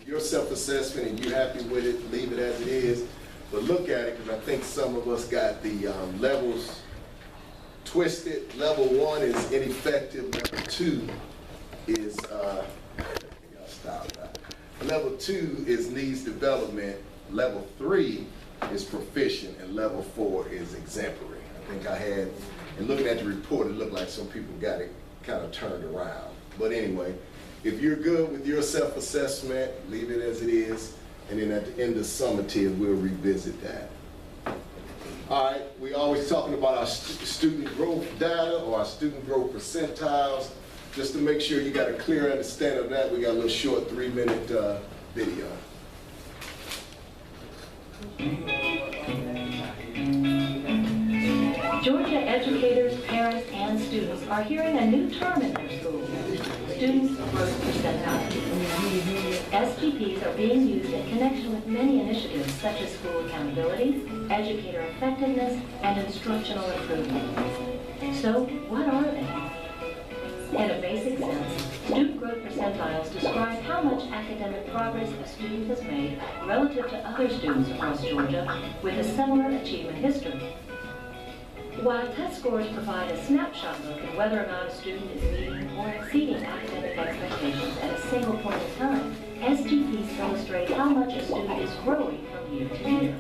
your self-assessment and you're happy with it, leave it as it is. But look at it, because I think some of us got the levels twisted. Level 1 is ineffective. Level 2 is, y'all stop that. Level 2 is needs development. Level 3 is proficient, and level 4 is exemplary. I think I had, and looking at the report, it looked like some people got it kind of turned around. But anyway, if you're good with your self-assessment, leave it as it is, and then at the end of summative, we'll revisit that. All right, we always talking about our student growth data or our student growth percentiles. Just to make sure you got a clear understanding of that, we got a little short 3-minute video. Georgia educators, parents, and students are hearing a new term in their schools, student growth percentile. SGPs are being used in connection with many initiatives such as school accountability, educator effectiveness, and instructional improvement. So, what are they? In a basic sense, student growth percentiles describe how much academic progress a student has made relative to other students across Georgia with a similar achievement history. While test scores provide a snapshot look at whether or not a student is meeting or exceeding academic expectations at a single point in time, SGPs illustrate how much a student is growing from year to year.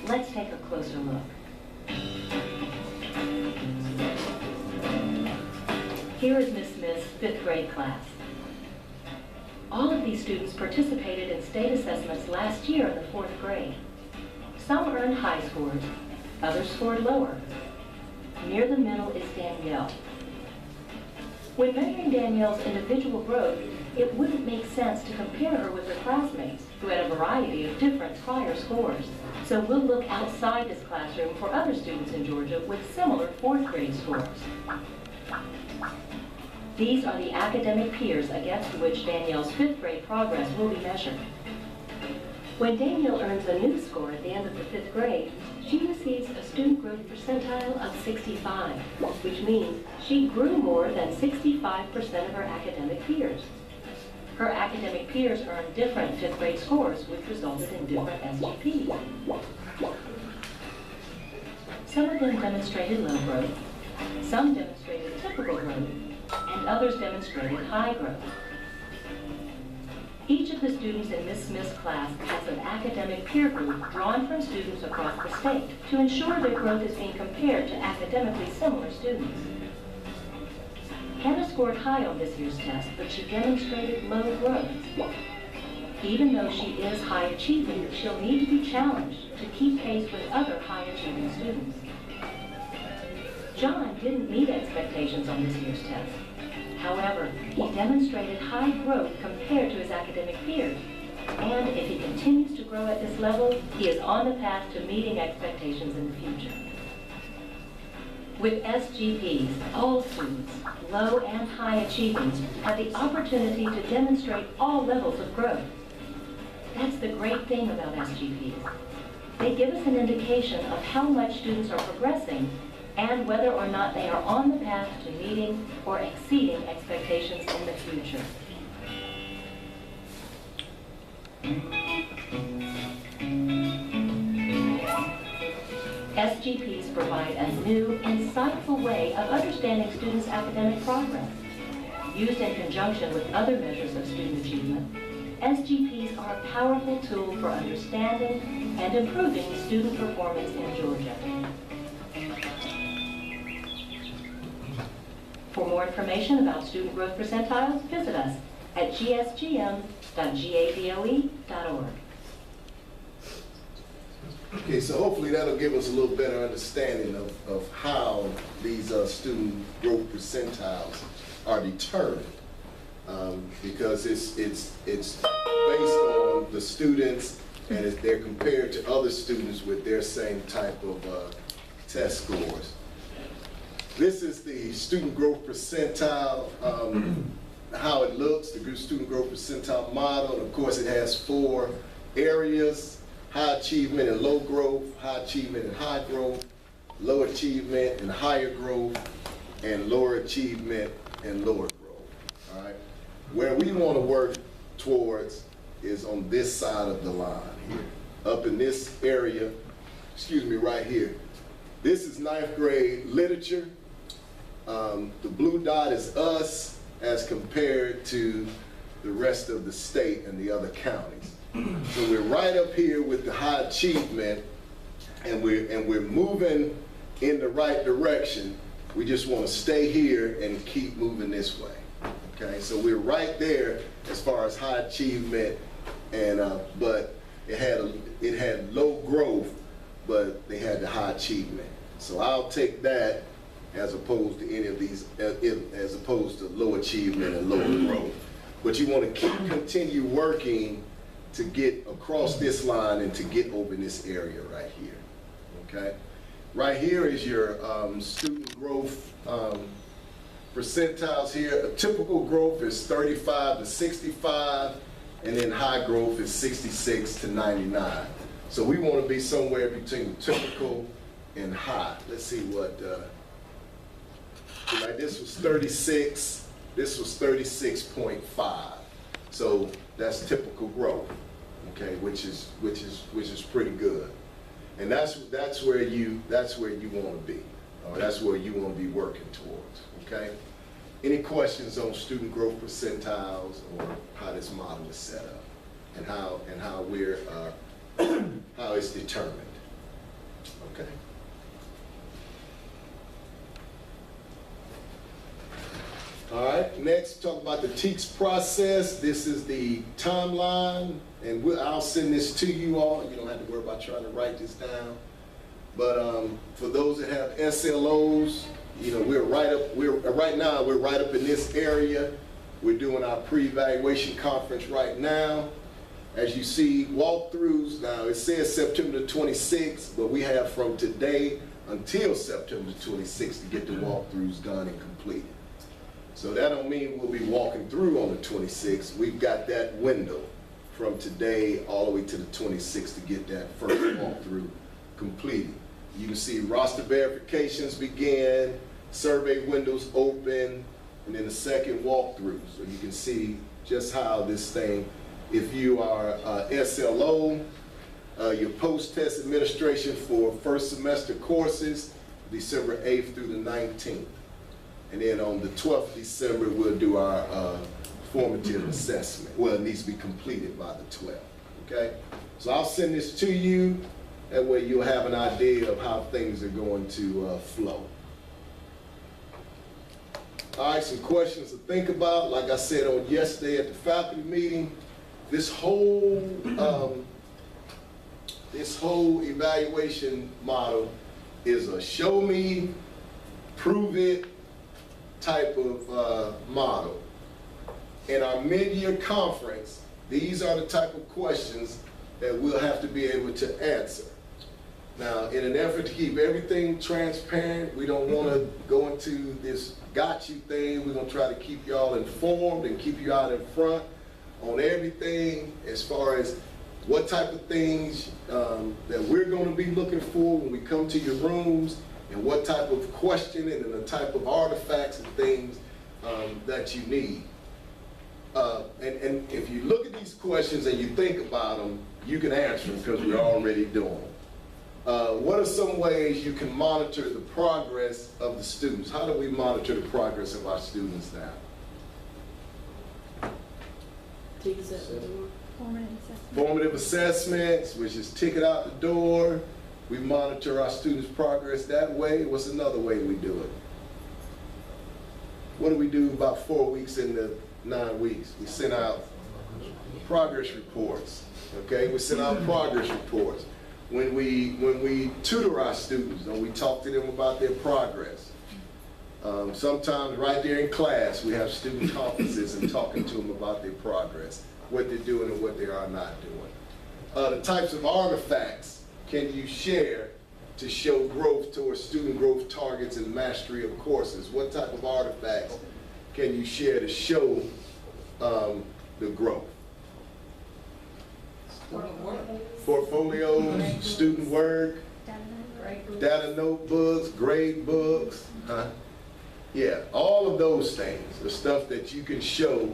Let's take a closer look. Here is Miss Smith's 5th grade class. All of these students participated in state assessments last year in the 4th grade. Some earned high scores, others scored lower. Near the middle is Danielle. When measuring Danielle's individual growth, it wouldn't make sense to compare her with her classmates who had a variety of different prior scores. So we'll look outside this classroom for other students in Georgia with similar 4th grade scores. These are the academic peers against which Danielle's 5th grade progress will be measured. When Danielle earns a new score at the end of the 5th grade, she receives a student growth percentile of 65, which means she grew more than 65% of her academic peers. Her academic peers earned different 5th grade scores, which resulted in different SGPs. Some of them demonstrated low growth, some demonstrated typical growth, and others demonstrated high growth. Each of the students in Ms. Smith's class has an academic peer group drawn from students across the state to ensure their growth is being compared to academically similar students. Hannah scored high on this year's test, but she demonstrated low growth. Even though she is high achieving, she'll need to be challenged to keep pace with other high achieving students. John didn't meet expectations on this year's test. However, he demonstrated high growth compared to his academic peers. And if he continues to grow at this level, he is on the path to meeting expectations in the future. With SGPs, all students, low and high achieving, have the opportunity to demonstrate all levels of growth. That's the great thing about SGPs. They give us an indication of how much students are progressing and whether or not they are on the path to meeting or exceeding expectations in the future. SGPs provide a new, insightful way of understanding students' academic progress. Used in conjunction with other measures of student achievement, SGPs are a powerful tool for understanding and improving student performance in Georgia. For more information about student growth percentiles, visit us at gsgm.gavoe.org. Okay, so hopefully that'll give us a little better understanding of how these student growth percentiles are determined, because it's based on the students, and they're compared to other students with their same type of test scores. This is the student growth percentile, how it looks, the student growth percentile model. And of course, it has 4 areas: high achievement and low growth, high achievement and high growth, low achievement and higher growth, and lower achievement and lower growth. All right. Where we want to work towards is on this side of the line here. Up in this area, excuse me, right here. This is 9th grade literature. The blue dot is us as compared to the rest of the state and the other counties. So we're right up here with the high achievement, and we're moving in the right direction. We just want to stay here and keep moving this way. Okay, so we're right there as far as high achievement, and but it had low growth, but they had the high achievement. So I'll take that as opposed to any of these, as opposed to low achievement and lower growth. But you want to continue working to get across this line and to get over in this area right here. Okay, right here is your student growth percentiles here. A typical growth is 35 to 65, and then high growth is 66 to 99. So we want to be somewhere between typical and high. Let's see what, like this was 36, this was 36.5. So that's typical growth, okay, which is pretty good. And that's where you want to be, or that's where you want to be working towards, okay? Any questions on student growth percentiles or how this model is set up and how we're how it's determined? Okay. All right, next talk about the TEACS process. This is the timeline, and I'll send this to you all. You don't have to worry about trying to write this down. But for those that have SLOs, you know, right now we're right up in this area. We're doing our pre-evaluation conference right now. As you see, walkthroughs, now it says September the 26th, but we have from today until September the 26th to get the walkthroughs done and completed. So that don't mean we'll be walking through on the 26th. We've got that window from today all the way to the 26th to get that first walkthrough completed. You can see roster verifications begin, survey windows open, and then the second walkthrough. So you can see just how this thing, if you are SLO, your post-test administration for first semester courses, December 8th through the 19th. And then on the 12th of December, we'll do our formative assessment. Well, it needs to be completed by the 12th, okay? So I'll send this to you. That way you'll have an idea of how things are going to flow. All right, some questions to think about. Like I said on yesterday at the faculty meeting, this whole evaluation model is a show me, prove it type of model. In our mid-year conference, these are the type of questions that we'll have to be able to answer. Now, in an effort to keep everything transparent, we don't want to go into this got you thing. We're going to try to keep y'all informed and keep you out in front on everything as far as what type of things that we're going to be looking for when we come to your rooms, and what type of questioning and the type of artifacts and things that you need. And if you look at these questions and you think about them, you can answer them because we're already doing them. What are some ways you can monitor the progress of the students? How do we monitor the progress of our students now? Formative assessments, which is ticket out the door. We monitor our students' progress that way. What's another way we do it? What do we do about 4 weeks into 9 weeks? We send out progress reports, okay? We send out progress reports. When we tutor our students, we talk to them about their progress. Sometimes right there in class, we have student conferences and talking to them about their progress, what they're doing and what they are not doing. The types of artifacts can you share to show growth towards student growth targets and mastery of courses? What type of artifacts can you share to show the growth? Portfolios, student work, data notebooks, grade books, yeah, all of those things, the stuff that you can show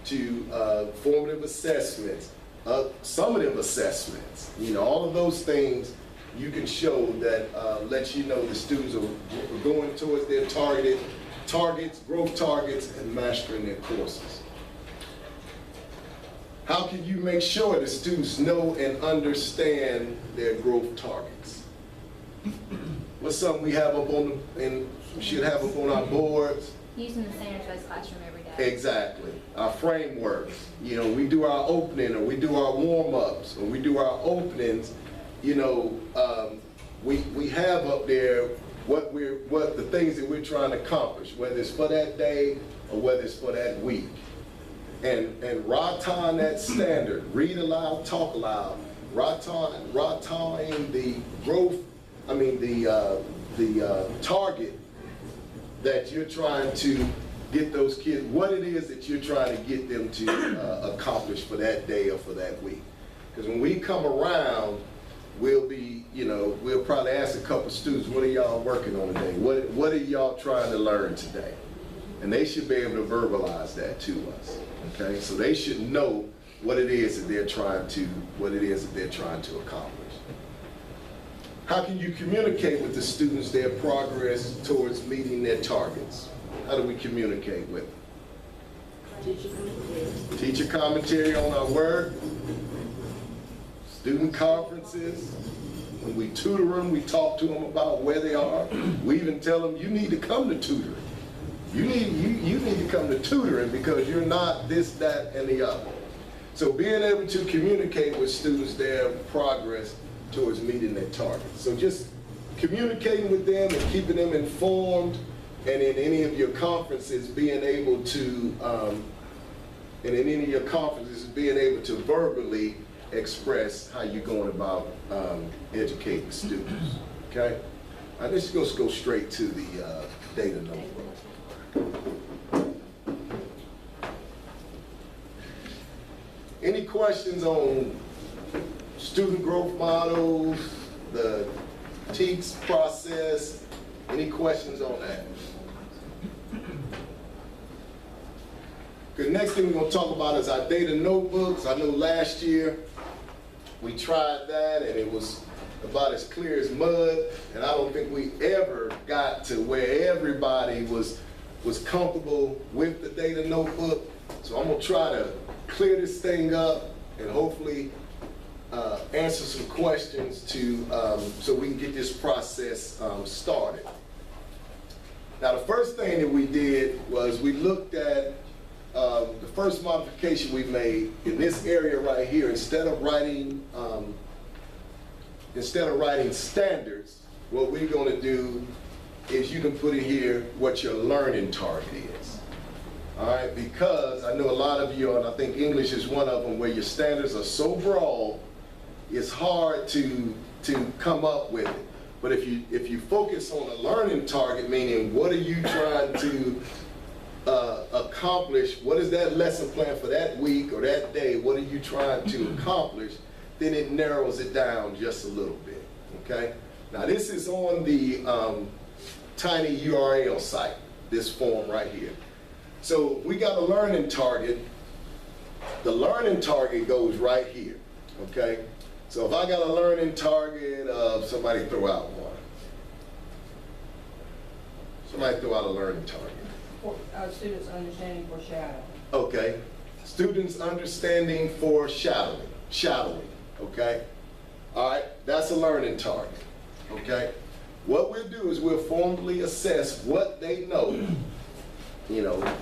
to formative assessments, summative assessments, all of those things you can show that lets you know the students are going towards their targets, growth targets, and mastering their courses. How can you make sure the students know and understand their growth targets? What's something we have up on should have up on our boards? Using the standardized classroom every day. Exactly. Our frameworks. We do our opening, or we do our warm-ups, or we do our openings. We have up there what the things that we're trying to accomplish, whether it's for that day or whether it's for that week. And Ratan that standard, read aloud, talk aloud. Ratan the growth, the target that you're trying to get those kids, what it is that you're trying to get them to accomplish for that day or for that week. Because when we come around, we'll probably ask a couple students, what are y'all working on today? What are y'all trying to learn today? And they should be able to verbalize that to us, okay? So they should know what it is that they're trying to accomplish. How can you communicate with the students their progress towards meeting their targets? How do we communicate with them? Teacher commentary on our work, student conferences. When we tutor them, we talk to them about where they are. We even tell them, you need to come to tutoring. You need to come to tutoring because you're not this, that, and the other. So being able to communicate with students their progress towards meeting their targets. So just communicating with them and keeping them informed, and in any of your conferences being able to, being able to verbally express how you're going about educating students, okay? Let's just go straight to the data notebook. Any questions on student growth models, the TEACS process? Any questions on that? The next thing we're going to talk about is our data notebooks. I know last year we tried that and it was about as clear as mud, and I don't think we ever got to where everybody was comfortable with the data notebook. So I'm going to try to clear this thing up and hopefully answer some questions so we can get this process started. Now, the first thing that we did was we looked at the first modification we made in this area right here. Instead of writing standards, what we're going to do is you can put in here what your learning target is. All right, because I know a lot of you, and I think English is one of them, where your standards are so broad, it's hard to come up with it. But if you focus on a learning target, meaning what are you trying to accomplish, what is that lesson plan for that week or that day, what are you trying to accomplish, then it narrows it down just a little bit, okay? Now this is on the tiny URL site, this form right here. So we got a learning target. The learning target goes right here, okay? So if I got a learning target of, somebody throw out one. Somebody throw out a learning target. Students understanding foreshadowing. Okay. Students understanding foreshadowing, okay? All right, that's a learning target, okay? What we'll do is we'll formally assess what they know,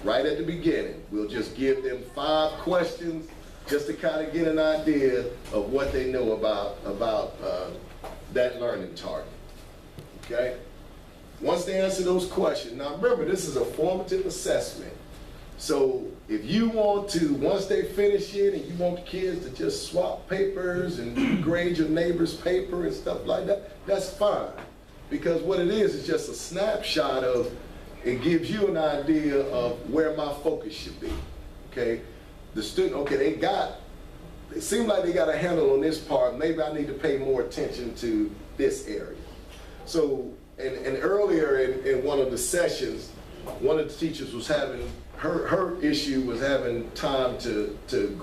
right at the beginning. We'll just give them 5 questions just to kind of get an idea of what they know about that learning target, okay? Once they answer those questions, now remember, this is a formative assessment. So if you want to, once they finish it and you want the kids to just swap papers and grade your neighbor's paper and stuff like that, that's fine. Because what it is just a snapshot of, it gives you an idea of where my focus should be, okay? The student, okay, it seems like they got a handle on this part, maybe I need to pay more attention to this area. So, and earlier in one of the sessions, one of the teachers was having her issue was having time to grade